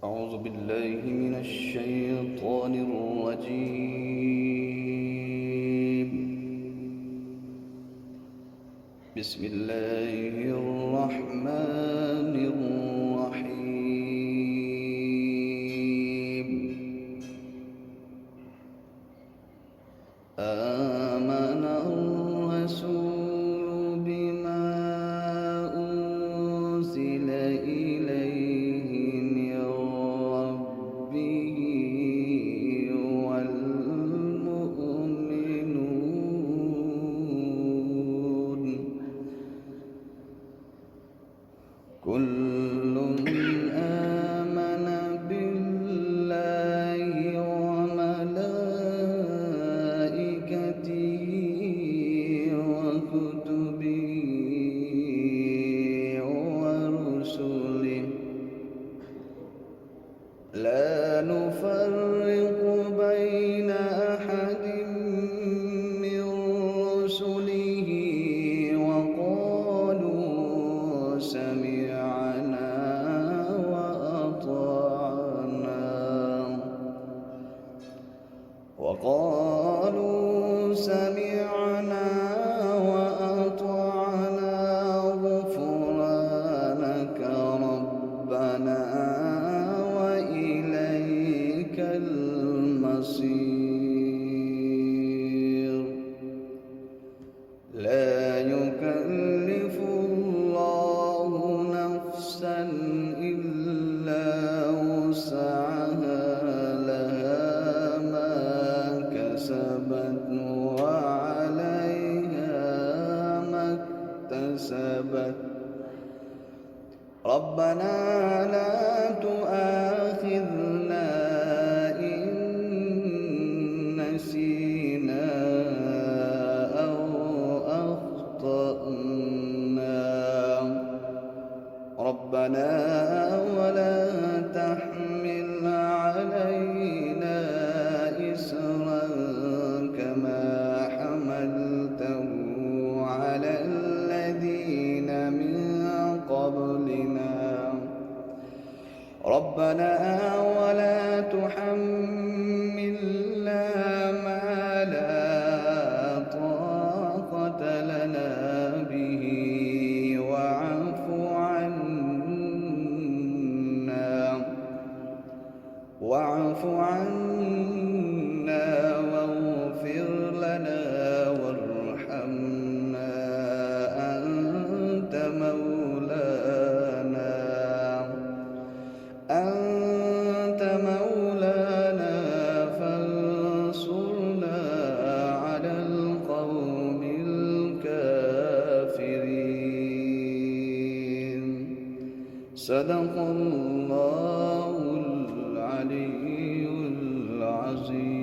أعوذ بالله من الشيطان الرجيم. بسم الله الرحمن الرحيم. آمن الرسول بما أنزل إليه من ربه والمؤمنون كل آمن بالله وملائكته وكتبه ورسله لا نفرق بين أحد من رسله وقالوا سمعنا وأطعنا غفرانك ربنا وإليك المصير. لا يكلف الله نفسا إلا وسعها لها ما كسبت وعليها ما اكتسبت. ربنا لا تؤاخذنا إن نسينا أو أخطأنا. ربنا ولا تحمل علينا إصرا كما حملته على الذين من قبلنا. ربنا ولا تحملنا ما لا طاقة لنا به واعف عنا واغفر لنا وارحمنا أنت مولانا فانصرنا على القوم الكافرين. صدق الله العلي العظيم.